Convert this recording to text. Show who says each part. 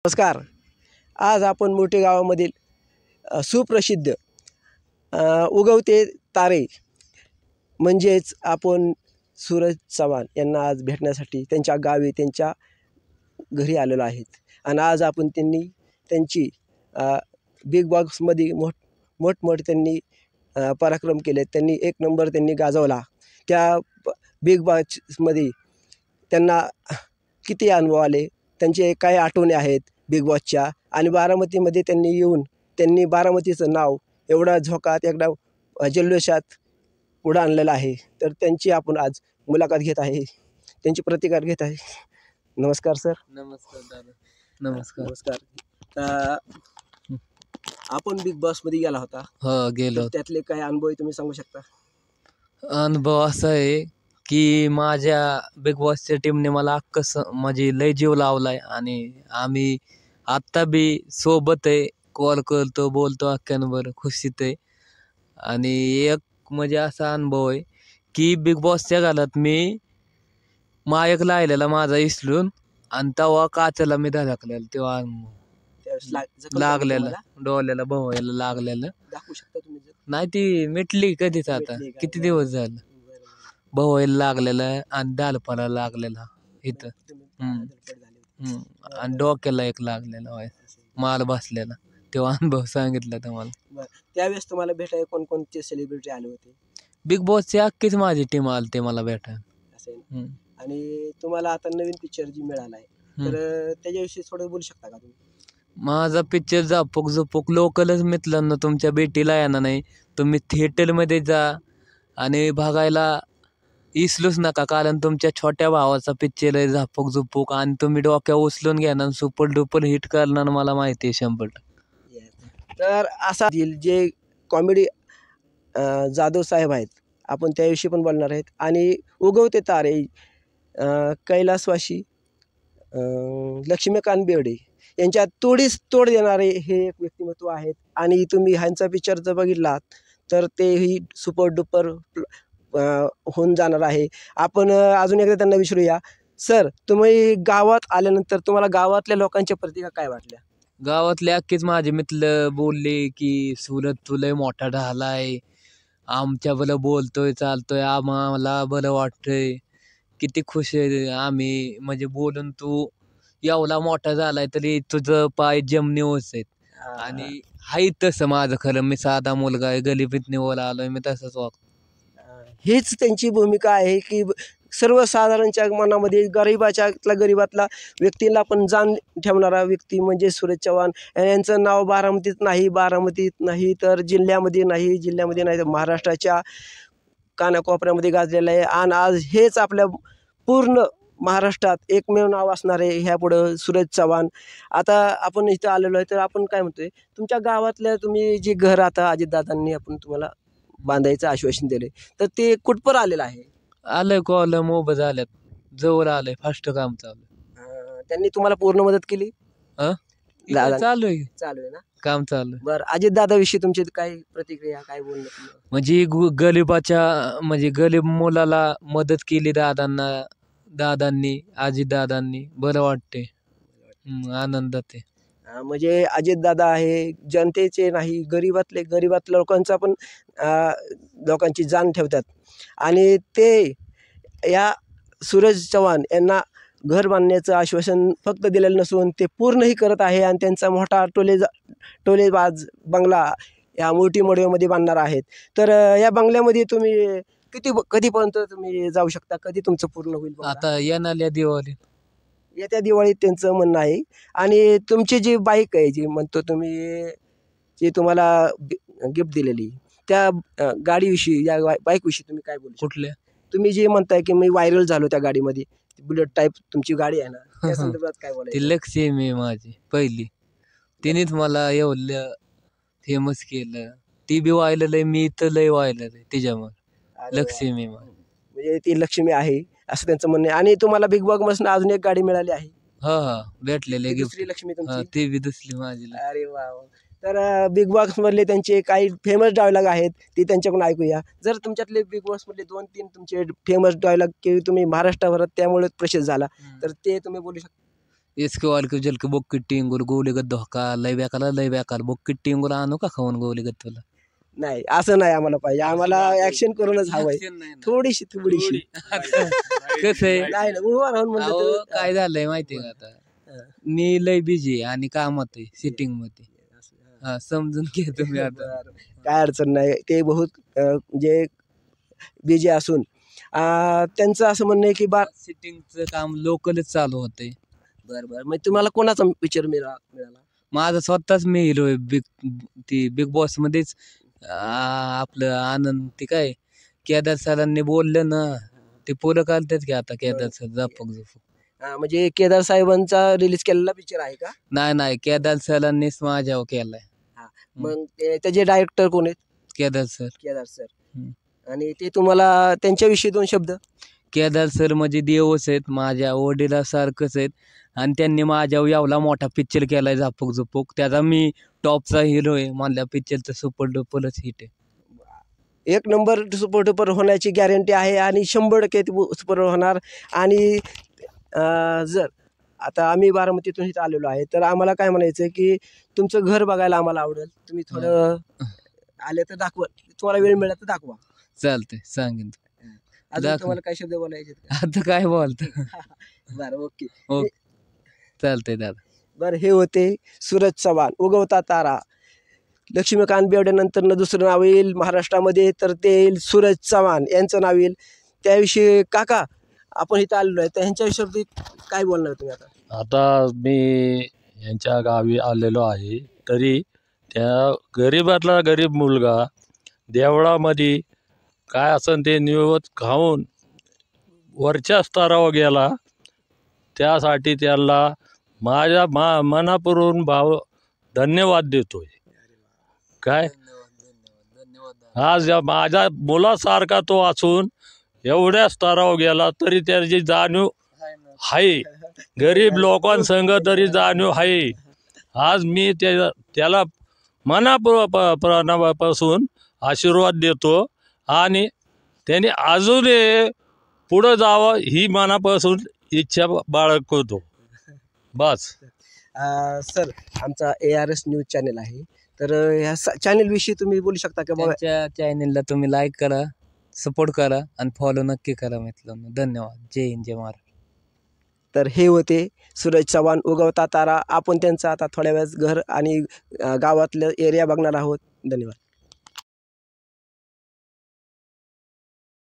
Speaker 1: नमस्कार. आज आपण मोठे गावामधील सुप्रसिद्ध उगवते तारे म्हणजेच आपण सूरज चव्हाण यांना आज भेटण्यासाठी त्यांच्या गावी त्यांच्या घरी आलेलो आहेत. आणि आज आपण त्यांची बिग बॉक्समध्ये मोठमोठे त्यांनी पराक्रम केले. त्यांनी एक नंबर त्यांनी गाजवला. त्या बिग बॉक्समध्ये त्यांना किती अनुभव आले, त्यांचे काय आठवणी आहेत बिग बॉसच्या. आणि बारामतीमध्ये त्यांनी येऊन त्यांनी बारामतीचं नाव एवढा झोकात एकदा जल्लोषात पुढं आणलेलं आहे. तर त्यांची आपण आज मुलाखत घेत आहे, त्यांची प्रतिकार घेत आहे. नमस्कार सर.
Speaker 2: नमस्कार दादा. नमस्कार.
Speaker 1: नमस्कार. आपण बिग बॉसमध्ये गेला होता.
Speaker 2: हो गेलो.
Speaker 1: त्यातले काय अनुभव तुम्ही सांगू शकता?
Speaker 2: अनुभव असा आहे की माझ्या बिग बॉसच्या टीमने मला म्हणजे लय जीव लावलाय आणि आम्ही आत्ता बी सोबत आहे. कॉल करतो, बोलतो अख्ख्यांवर, खुशीत आहे. आणि एक म्हणजे असा अनुभव आहे की बिग बॉसच्या घरात मी मायक लायलेला माझा इसलून आणि तेव्हा काचेला मी धडकलेला. तेव्हा अनुभव लागलेला, डोळ्याला भवायला लागलेलं.
Speaker 1: दाखवू शकता तुम्ही?
Speaker 2: नाही ती मिटली कधीच, आता किती दिवस झालं. भवायला लागलेलं आणि दालपाला लागलेला इथं. आणि डोक्याला एक लागलेला माल बसलेला. तेव्हा अनुभव सांगितला तुम्हाला.
Speaker 1: त्यावेळेस तुम्हाला भेटायला कोणकोणते सेलिब्रिटी आले होते?
Speaker 2: बिग बॉसची अख्खीच माझी टीम आली ते मला भेटायला.
Speaker 1: आणि तुम्हाला आता नवीन पिक्चर जी मिळाला आहे, तर त्याच्याविषयी थोडं बोलू शकता का तुम्ही?
Speaker 2: माझा पिक्चर झापक झुपूक लोकलच मित्रांनो तुमच्या भेटीला येणार नाही. तुम्ही थिएटरमध्ये जा आणि बघायला इसलूच नका, कारण तुमच्या छोट्या भावाचा पिक्चर आहे झापक झुपूक आणि तुम्ही डोक्या उचलून घेणार, सुपर डुपर हिट करणार, मला माहिती आहे 100%.
Speaker 1: तर असा जे कॉमेडी जाधव साहेब आहेत, आपण त्याविषयी पण बोलणार आहेत. आणि उगवते तारे कैलासवासी लक्ष्मीकांत बेर्डे यांच्या तोडीस तोड देणारे हे एक व्यक्तिमत्व आहेत. आणि तुम्ही ह्यांचा पिक्चर जर बघितलात तर तेही सुपर डुपर होऊन जाणार आहे. आपण अजून एकदा त्यांना विचारूया. सर, तुम्ही गावात आल्यानंतर तुम्हाला गावातल्या लोकांच्या प्रतिक्रिया काय वाटल्या?
Speaker 2: गावातले अख्खेच माझे मित्र बोलले की सूरज तुला मोठा ढालाय, आमच्या बरं बोलतोय चालतोय, आम्हाला बरं वाटतंय, किती खुश आहे आम्ही, म्हणजे बोलून तू एवढा मोठा झालाय तरी तुझं पाय जमनी होत आहेत. आणि हाय तसं माझं खरं, मी साधा मुलगा आहे, गलिबीत निवड आलोय, मी तसंच वागतो.
Speaker 1: हीच त्यांची भूमिका आहे की सर्वसाधारणच्या मनामध्ये गरीबातला व्यक्तीला पण जाण ठेवणारा व्यक्ती म्हणजे सूरज चव्हाण. यांचं नाव बारामतीत नाही तर जिल्ह्यामध्ये नाही तर महाराष्ट्राच्या कानाकोपऱ्यामध्ये गाजलेलं आहे. आणि आज हेच आपल्या पूर्ण महाराष्ट्रात एकमेव नाव असणार आहे ह्यापुढं सूरज चव्हाण. आता आपण इथं आलेलो आहे, तर आपण काय म्हणतोय, तुमच्या गावातल्या तुम्ही जे घर आता अजितदादांनी आपण तुम्हाला बांधायचं आश्वासन दिले, तर ते कुठपर आलेलं आहे?
Speaker 2: आलंय कॉलम उभं झाल्यात, जवळ आलंय, फास्ट काम चालू.
Speaker 1: त्यांनी तुम्हाला पूर्ण मदत केली?
Speaker 2: चालू
Speaker 1: आहे ना,
Speaker 2: काम चालू.
Speaker 1: बरं, अजितदादाविषयी तुमची काय प्रतिक्रिया, काय बोलणं?
Speaker 2: म्हणजे म्हणजे गरीब मुलाला मदत केली दादांनी अजितदादांनी, बरं वाटते, आनंदात आहे.
Speaker 1: म्हणजे अजितदादा आहे जनतेचे नाही, गरीबातल्या लोकांचा पण लोकांची जाण ठेवतात. आणि ते या सूरज चव्हाण यांना घर बांधण्याचं आश्वासन फक्त दिलेलं नसून ते पूर्णही करत आहे. आणि त्यांचा मोठा टोलेबाज बंगला या मोठी मडव्यामध्ये बांधणार आहेत. तर या बंगल्यामध्ये तुम्ही कधीपर्यंत तुम्ही जाऊ शकता? कधी तुमचं पूर्ण होईल?
Speaker 2: आता
Speaker 1: येत्या दिवाळीत त्यांचं म्हणणं आहे. आणि तुमची जी बाईक आहे, जी म्हणतो तुम्ही, जी तुम्हाला गिफ्ट दिलेली, त्या गाडीविषयी, या बाईकविषयी तुम्ही काय बोलू?
Speaker 2: कुठल्या?
Speaker 1: तुम्ही जे म्हणताय की मी व्हायरल झालो त्या गाडीमध्ये, बुलेट टाईप तुमची गाडी आहे ना, त्या संदर्भात काय बोलायचं?
Speaker 2: ती लक्ष्मी आहे माझी पहिली, तिनेच मला एवढं फेमस केलं. ती बी व्हायरल आहे, मी तर लय व्हायरल आहे तिच्यामुळे. लक्ष्मी
Speaker 1: म्हणजे ती लक्ष्मी आहे असं त्यांचं म्हणणं आहे. आणि तुम्हाला बिग बॉस मधून अजून एक गाडी मिळाली आहे?
Speaker 2: हा भेटलेले
Speaker 1: दुसरी लक्ष्मी तुमची?
Speaker 2: ती बी दुसरी माझी.
Speaker 1: अरे वा. तर बिग बॉस मधले त्यांचे काही फेमस डायलॉग आहेत, ती त्यांच्याकडून ऐकूया. जर तुमच्यातले बिग बॉस मधले 2-3 तुमचे फेमस डायलॉग की तुम्ही महाराष्ट्रभरात त्यामुळे प्रसिद्ध झाला, तर ते तुम्ही बोलू शकता?
Speaker 2: इसके वालके जल के बोक टिंगुल गोलीगत धोका लय बेकार बोक टिंगुल आणू का खाऊन गोलीगत तुला
Speaker 1: नाही असं नाही आम्हाला पाहिजे, आम्हाला ऍक्शन करूनच हवंय. थोडीशी
Speaker 2: कसं आहे
Speaker 1: नाही ना उभं राहून म्हणलं
Speaker 2: अहो
Speaker 1: तर
Speaker 2: काय झालंय माहितीये का आता
Speaker 1: हा.
Speaker 2: मी लय बिझी आणि कामात आहे सिटिंग मध्ये. हा समजून घे तुम्ही आता.
Speaker 1: बरं. काय अडचण नाही, ते बहुत जे बिजी असून त्यांचं असं म्हणणं आहे की
Speaker 2: सिटिंगचं काम लोकलच चालू होतंय.
Speaker 1: बरं मग तुम्हाला कोणाचा पिक्चर मिळाला?
Speaker 2: माझा स्वतःच मी हिरो आहे बिग बॉस मध्येच. आपलं आनंद ते काय केदार सरांनी बोललं ना ते पोरं काढतात की आता केदार सर झपक.
Speaker 1: म्हणजे केदार साहेबांचा रिलीज केलेला पिक्चर आहे का?
Speaker 2: नाही केदार सरांनीच माझ्यावर केलाय.
Speaker 1: मग त्याचे डायरेक्टर कोण आहेत?
Speaker 2: केदार सर.
Speaker 1: केदार सर. आणि ते तुम्हाला त्यांच्याविषयी 2 शब्द?
Speaker 2: केदार सर म्हणजे देवच आहेत, माझ्या वडिलासारखंच आहेत आणि त्यांनी माझ्यावर एवढा मोठा पिक्चर केलाय झापक झुपूक. त्याचा मी टॉपचा हिरो आहे. म्हणल्या पिक्चरचं सुपर डुपरच हिट आहे.
Speaker 1: 1 नंबर सुपर डुपर होण्याची गॅरंटी आहे आणि 100% सुपर होणार. आणि जर आता आम्ही बारामतीतून इथं आलेलो आहे तर आम्हाला काय म्हणायचं की तुमचं घर बघायला आम्हाला आवडेल. तुम्ही थोडं आले तर दाखवा, तुम्हाला वेळ मिळाला तर दाखवा.
Speaker 2: चालतंय सांगेन.
Speaker 1: अजून तुम्हाला काय शब्द बोलायचे?
Speaker 2: आता काय बोलत.
Speaker 1: बरं ओके
Speaker 2: चालतंय दादा.
Speaker 1: बरं हे होते सूरज चव्हाण उगवता तारा. लक्ष्मीकांत बेवड्यानंतर दुसरं नाव येईल महाराष्ट्रामध्ये तर ते येईल सूरज चव्हाण यांचं नाव येईल. त्याविषयी काका आपण इथं आलेलो आहे तर ह्यांच्याविषयी काय बोलणार तुम्ही आता?
Speaker 3: आता मी यांच्या गावी आलेलो आहे तरी त्या गरीबातला गरीब मुलगा देवळामध्ये काय असन ते निवत खाऊन वरच्या स्तरावर गेला. त्यासाठी त्याला माझ्या मनापासून धन्यवाद देतोय. काय आज माझ्या मुलासारखा तो असून एवढ्या स्तरावर गेला तरी त्याची जाणीव आहे. गरीब लोकांसंग तरी जाणीव आहे. आज मी त्याला मनापासून आशीर्वाद देतो आणि त्याने अजूनही पुढं जावं ही मनापासून इच्छा बाळगतो. बस.
Speaker 1: सर आमचा ARS न्यूज चॅनल आहे तर ह्या चॅनलविषयी तुम्ही बोलू शकता का? बाबा
Speaker 2: त्यांच्या चॅनलला तुम्ही लाईक करा, सपोर्ट करा आणि फॉलो नक्की करा मित्रांनो. धन्यवाद. जय हिंद जय महाराष्ट्र.
Speaker 1: तर हे होते सूरज चव्हाण उगवता तारा. आपण त्यांचं आता थोड्या वेळात घर आणि गावातलं एरिया बघणार आहोत. धन्यवाद.